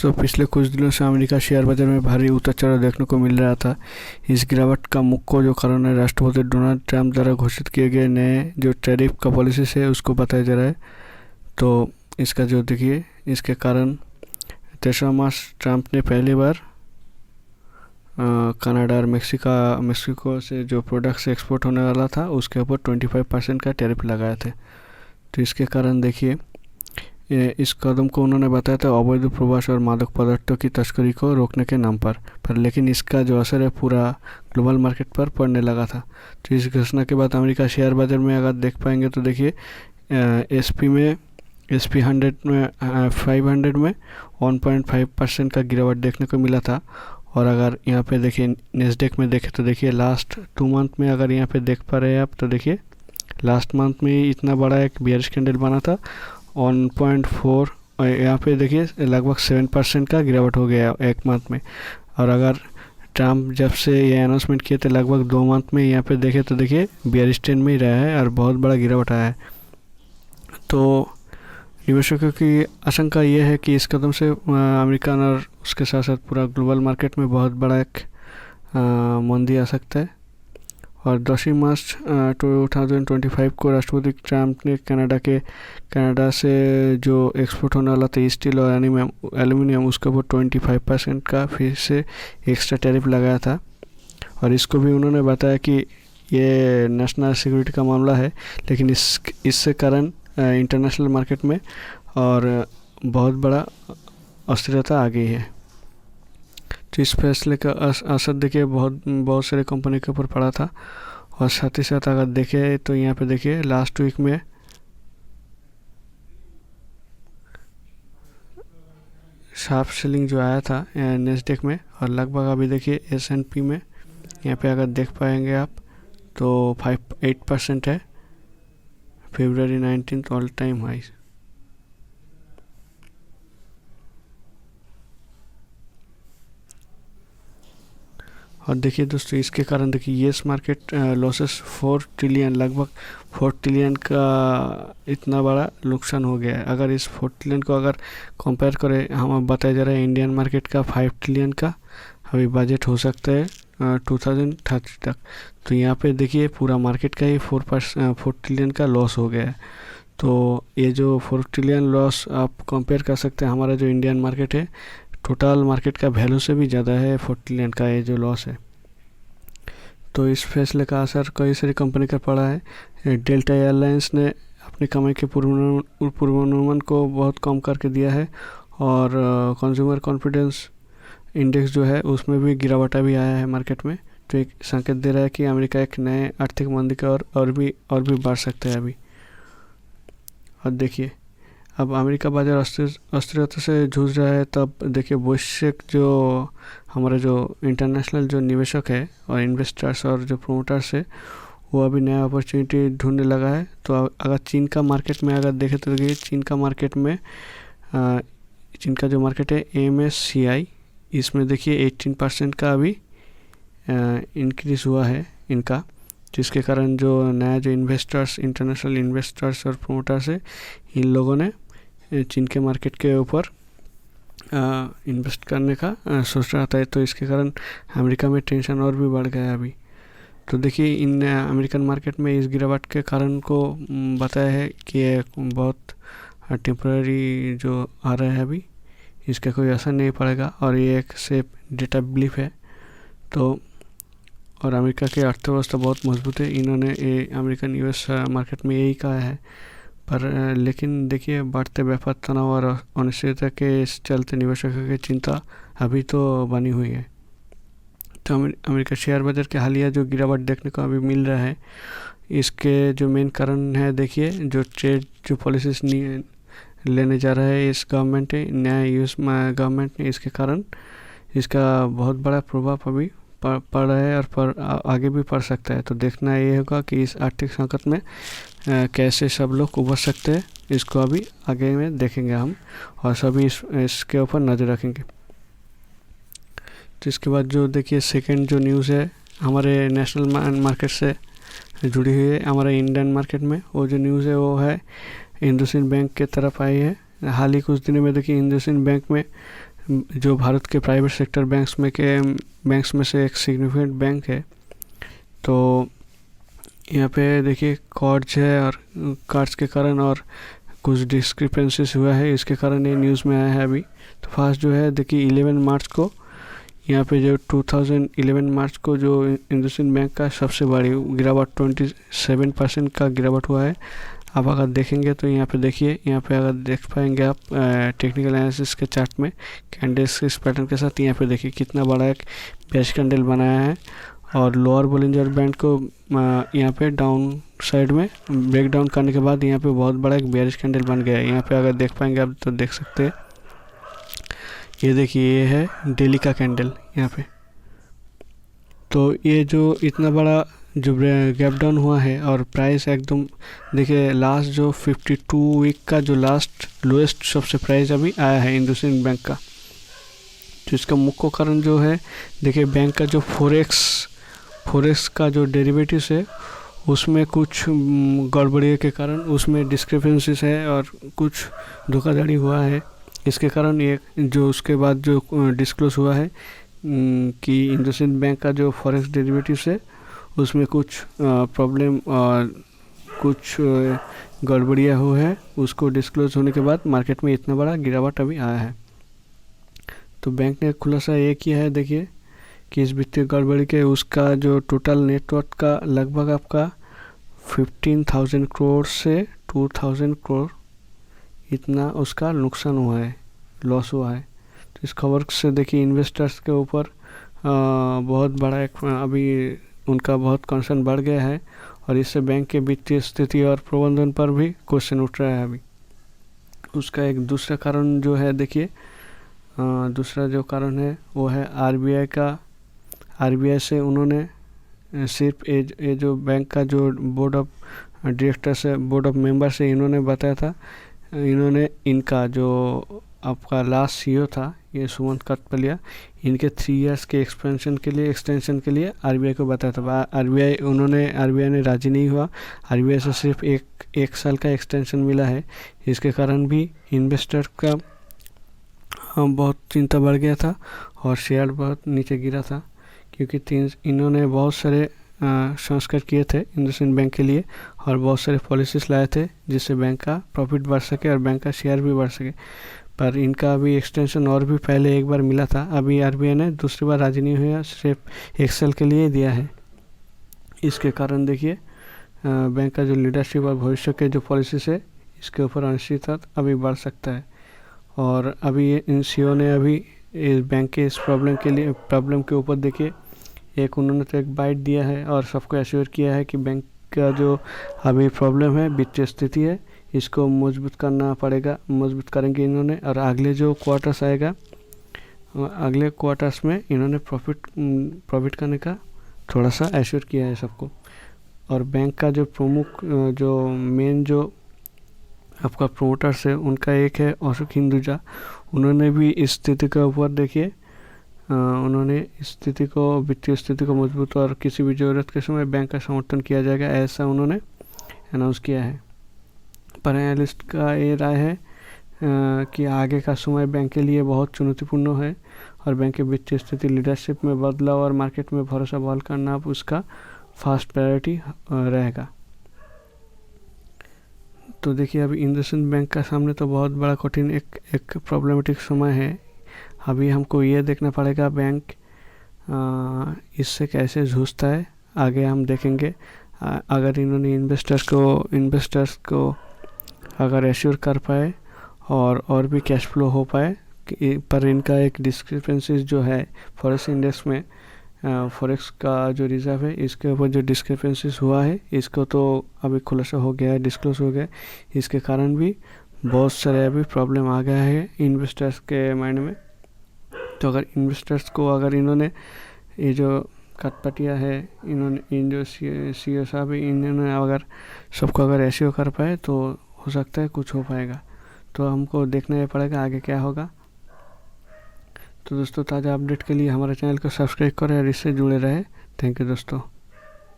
दोस्तों, पिछले कुछ दिनों से अमेरिका शेयर बाजार में भारी उतार चढ़ाव देखने को मिल रहा था। इस गिरावट का मुख्य जो कारण है राष्ट्रपति डोनाल्ड ट्रंप द्वारा घोषित किए गए नए जो टैरिफ का पॉलिसी है उसको बताया जा रहा है। तो इसका जो देखिए इसके कारण 3 मार्च ट्रंप ने पहली बार कनाडा और मेक्सिको से जो प्रोडक्ट्स एक्सपोर्ट होने वाला था उसके ऊपर 25% का टैरिफ लगाए थे। तो इसके कारण देखिए इस कदम को उन्होंने बताया था अवैध प्रवास और मादक पदार्थों की तस्करी को रोकने के नाम पर लेकिन इसका जो असर है पूरा ग्लोबल मार्केट पर पड़ने लगा था। तो इस घोषणा के बाद अमेरिका शेयर बाजार में अगर देख पाएंगे तो देखिए SP 100 में 500 में 1.5% का गिरावट देखने को मिला था। और अगर यहाँ पे देखिए नेस्डेक में देखें तो देखिए लास्ट 2 मंथ में अगर यहाँ पे देख पा रहे हैं आप तो देखिए लास्ट मंथ में इतना बड़ा एक बियरिश कैंडल बना था 1.4 और यहाँ पे देखिए लगभग 7% का गिरावट हो गया एक मंथ में। और अगर ट्रम्प जब से ये अनाउंसमेंट किए थे लगभग 2 मंथ में यहाँ पे देखे तो देखिए बियरिश ट्रेंड में ही रहा है और बहुत बड़ा गिरावट आया है। तो निवेशकों की आशंका ये है कि इस कदम से अमेरिका और उसके साथ साथ पूरा ग्लोबल मार्केट में बहुत बड़ा एक मंदी आ सकता है। और 10 मार्च 2025 को राष्ट्रपति ट्रंप ने कनाडा से जो एक्सपोर्ट होने वाला था स्टील और एल्यूमिनियम उसके ऊपर 25% का फिर से एक्स्ट्रा टैरिफ लगाया था। और इसको भी उन्होंने बताया कि ये नेशनल सिक्योरिटी का मामला है, लेकिन इससे कारण इंटरनेशनल मार्केट में और बहुत बड़ा अस्थिरता आ गई है। तो इस फैसले का असर देखिए बहुत सारे कंपनी के ऊपर पड़ा था। और साथ ही साथ अगर देखें तो यहाँ पे देखिए लास्ट वीक में शार्प सेलिंग जो आया था नेस्डेक में और लगभग अभी देखिए S&P में यहाँ पे अगर देख पाएंगे आप तो 8% है। February 19th all time high. और देखिए दोस्तों इसके कारण देखिए येस मार्केट लॉसेस 4 ट्रिलियन लगभग 4 ट्रिलियन का इतना बड़ा नुकसान हो गया है। अगर इस 4 ट्रिलियन को अगर कंपेयर करें हम बताया जा रहा है इंडियन मार्केट का 5 ट्रिलियन का अभी बजट हो सकता है 2030 तक। तो यहाँ पे देखिए पूरा मार्केट का ही 4 ट्रिलियन का लॉस हो गया है। तो ये जो 4 ट्रिलियन लॉस आप कंपेयर कर सकते हैं हमारा जो इंडियन मार्केट है टोटल मार्केट का वैल्यू से भी ज़्यादा है 4 ट्रिलियन का ये जो लॉस है। तो इस फैसले का असर कई सारी कंपनी का पड़ा है। डेल्टा एयरलाइंस ने अपनी कमाई के पूर्वानुमान को बहुत कम करके दिया है और कंज्यूमर कॉन्फिडेंस इंडेक्स जो है उसमें भी गिरावट भी आया है मार्केट में। तो एक संकेत दे रहा है कि अमेरिका एक नए आर्थिक मंदी का और भी बढ़ सकता है अभी। और देखिए अब अमेरिका बाजार अस्थिरता से जूझ रहा है। तब देखिए वैश्विक जो हमारा जो इंटरनेशनल जो निवेशक है और इन्वेस्टर्स और जो प्रोमोटर्स है वो अभी नया अपॉर्चुनिटी ढूंढने लगा है। तो अगर चीन का मार्केट में अगर देखें तो देखिए चीन का जो मार्केट है MSCI इसमें देखिए 18% का अभी इंक्रीज हुआ है इनका, जिसके कारण जो नया जो इंटरनेशनल इन्वेस्टर्स और प्रोमोटर्स है इन लोगों ने चीन के मार्केट के ऊपर इन्वेस्ट करने का सोच रहा था। तो इसके कारण अमेरिका में टेंशन और भी बढ़ गया अभी। तो देखिए इन अमेरिकन मार्केट में इस गिरावट के कारण को बताया है कि ये बहुत टेम्पररी जो आ रहा है अभी इसका कोई असर नहीं पड़ेगा और ये एक सेफ डेटा ब्लीफ है। तो और अमेरिका की अर्थव्यवस्था बहुत मजबूत है, इन्होंने ये अमेरिकन US मार्केट में यही कहा है। पर लेकिन देखिए बढ़ते व्यापार तनाव और अनिश्चितता के इस चलते निवेशकों की चिंता अभी तो बनी हुई है। तो अमेरिका शेयर बाजार के हालिया जो गिरावट देखने को अभी मिल रहा है इसके जो मेन कारण है देखिए जो ट्रेड जो पॉलिसीज लेने जा रहा है इस गवर्नमेंट ने नया US गवर्नमेंट ने, इसके कारण इसका बहुत बड़ा प्रभाव अभी पड़ रहा है और आगे भी पड़ सकता है। तो देखना ये होगा कि इस आर्थिक संकट में कैसे सब लोग उभर सकते हैं, इसको अभी आगे में देखेंगे हम और सभी इसके ऊपर नज़र रखेंगे। तो इसके बाद जो देखिए सेकंड जो न्यूज़ है हमारे नेशनल मार्केट से जुड़ी हुई है हमारे इंडियन मार्केट में, वो जो न्यूज़ है वो है इंडसइंड बैंक के तरफ आई है। हाल ही कुछ दिनों में देखिए इंडसइंड बैंक में जो भारत के प्राइवेट सेक्टर बैंक्स में से एक सिग्निफिकेंट बैंक है। तो यहाँ पे देखिए कर्ज है और कर्ज के कारण और कुछ डिस्क्रिपेंसीज हुआ है, इसके कारण ये न्यूज़ में आया है अभी। तो फर्स्ट जो है देखिए 11 मार्च को यहाँ पे जो 2011 मार्च को जो इंडसइंड बैंक का सबसे बड़ी गिरावट 27% का गिरावट हुआ है। आप अगर देखेंगे तो यहाँ पे देखिए, यहाँ पे अगर देख पाएंगे आप टेक्निकल एनालिसिस के चार्ट में कैंडल्स इस पैटर्न के साथ, यहाँ पे देखिए कितना बड़ा एक बेरिश कैंडल बनाया है और लोअर बोलिंजर बैंड को यहाँ पे डाउन साइड में ब्रेक डाउन करने के बाद यहाँ पे बहुत बड़ा एक बेरिश कैंडल बन गया है। यहाँ पे अगर देख पाएंगे आप तो देख सकते हैं, ये देखिए ये है डेली का कैंडल यहाँ पे। तो ये जो इतना बड़ा जो गैप डाउन हुआ है और प्राइस एकदम देखिए लास्ट जो 52 वीक का जो लास्ट लोएस्ट सबसे प्राइस अभी आया है इंडसइंड बैंक का। तो इसका मुख्य कारण जो है देखिए बैंक का जो फोरेक्स का जो डेरिवेटिव्स है उसमें कुछ गड़बड़ी के कारण उसमें डिस्क्रिपेंसीज है और कुछ धोखाधड़ी हुआ है। इसके कारण ये जो उसके बाद जो डिस्क्लोज हुआ है कि इंडसइंड बैंक का जो फॉरेक्स डेरिवेटिव्स है उसमें कुछ प्रॉब्लम और कुछ गड़बड़ियाँ हुई है, उसको डिस्क्लोज होने के बाद मार्केट में इतना बड़ा गिरावट अभी आया है। तो बैंक ने खुलासा ये किया है देखिए कि इस वित्तीय गड़बड़ी के उसका जो टोटल नेटवर्थ का लगभग आपका 15,000 करोड़ से 2,000 करोड़ इतना उसका नुकसान हुआ है, लॉस हुआ है। तो इस खबर से देखिए इन्वेस्टर्स के ऊपर बहुत बड़ा एक अभी उनका बहुत कंसर्न बढ़ गया है और इससे बैंक के वित्तीय स्थिति और प्रबंधन पर भी क्वेश्चन उठ रहा है अभी। उसका एक दूसरा कारण जो है देखिए दूसरा जो कारण है वो है आरबीआई से उन्होंने सिर्फ ये जो बैंक का जो बोर्ड ऑफ डायरेक्टर्स है, बोर्ड ऑफ मेंबर्स है, इन्होंने बताया था, इन्होंने इनका जो आपका लास्ट सीईओ था ये सुमंत कटपलिया, इनके 3 इयर्स के एक्सटेंशन के लिए आरबीआई को बताया था। आरबीआई ने राजी नहीं हुआ, आरबीआई से सिर्फ एक साल का एक्सटेंशन मिला है। इसके कारण भी इन्वेस्टर का बहुत चिंता बढ़ गया था और शेयर बहुत नीचे गिरा था, क्योंकि इन्होंने बहुत सारे संस्कार किए थे इंडसइंड बैंक के लिए और बहुत सारे पॉलिसीज लाए थे जिससे बैंक का प्रॉफिट बढ़ सके और बैंक का शेयर भी बढ़ सके। पर इनका अभी एक्सटेंशन और भी पहले एक बार मिला था, अभी आरबीआई ने दूसरी बार राजी नहीं हुआ, सिर्फ 1 साल के लिए दिया है। इसके कारण देखिए बैंक का जो लीडरशिप और भविष्य के जो पॉलिसीज है इसके ऊपर अनिश्चितता अभी बढ़ सकता है। और अभी इन सीईओ ने अभी इस बैंक के इस प्रॉब्लम के ऊपर देखिए उन्होंने तो एक बाइट दिया है और सबको एश्योर किया है कि बैंक का जो अभी प्रॉब्लम है वित्तीय स्थिति है इसको मजबूत करना पड़ेगा, मजबूत करेंगे इन्होंने। और अगले जो क्वार्टर्स आएगा अगले क्वार्टर्स में इन्होंने प्रॉफिट करने का थोड़ा सा एश्योर किया है सबको। और बैंक का जो प्रमुख जो मेन जो आपका प्रोमोटर्स है उनका एक है अशोक हिंदुजा, उन्होंने भी इस स्थिति के ऊपर देखिए उन्होंने स्थिति को वित्तीय स्थिति को मजबूत और किसी भी ज़रूरत के समय बैंक का समर्थन किया जाएगा ऐसा उन्होंने अनाउंस किया है। पर एनालिस्ट का ये राय है कि आगे का समय बैंक के लिए बहुत चुनौतीपूर्ण है और बैंक की वित्तीय स्थिति लीडरशिप में बदलाव और मार्केट में भरोसा बहाल करना अब उसका फर्स्ट प्रायोरिटी रहेगा। तो देखिए अभी इंडसइंड बैंक का सामने तो बहुत बड़ा कठिन एक प्रॉब्लमेटिक समय है। अभी हमको ये देखना पड़ेगा बैंक इससे कैसे जूझता है, आगे हम देखेंगे। अगर इन्होंने इन्वेस्टर्स को अगर एश्योर कर पाए और भी कैश फ्लो हो पाए, पर इनका एक डिस्क्रिपेंसीज जो है फॉरेक्स इंडेक्स में फॉरेक्स का जो रिजर्व है इसके ऊपर जो डिस्क्रिपेंसीज हुआ है इसको तो अभी खुलासा हो गया है, डिस्क्लोज हो गया। इसके कारण भी बहुत सारे अभी प्रॉब्लम आ गया है इन्वेस्टर्स के माइंड में। तो अगर इन्होंने ये जो कटपटिया है इन्होंने इन जो सीईओ साहब इन्होंने अगर सबको अगर एश्योर कर पाए तो हो सकता है कुछ हो पाएगा। तो हमको देखना ही पड़ेगा आगे क्या होगा। तो दोस्तों ताज़ा अपडेट के लिए हमारे चैनल को सब्सक्राइब करें और इससे जुड़े रहे। थैंक यू दोस्तों।